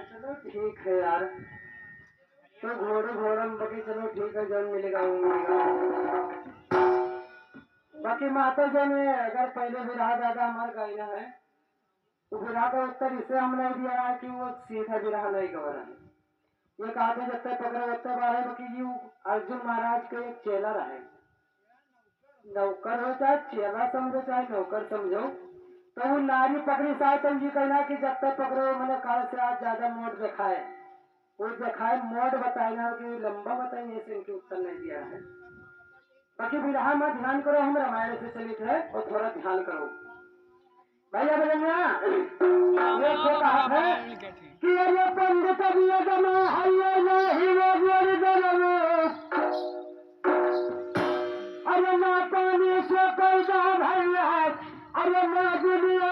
चलो ठीक है यार, तो घोड़े घोड़म बाकी चलो ठीक है, जन मिलेगा वो मिलेगा। बाकी माता जन अगर पहले विराह दादा हमारे कहना है तो विराह का उत्तर इसे हम नहीं दिया है कि वो सीधा विराह नहीं कह रहा है। ये कहते जब तक पकड़े उत्तर बारे बाकी जी अर्जुन महाराज के एक चेला रहे, नौकर हो चाहे चेला समझो चाहे नौकर समझो, तो वो नारी पकड़ी साहब जी कहना कि जब तक पकड़ो मैंने काल से आज ज्यादा मोट दिखाए, वो दिखाए मोट बताएगा कि लंबा बताइए, ऐसे इनके उत्तर नहीं दिया है। बाकी विरहा में ध्यान करो, हम रामायण से चलित है और थोड़ा ध्यान करो भैया भैया। ये तो कहा है कि अरे पंडित अरे ना पानी से पैदा भैया, अरे ना दुनिया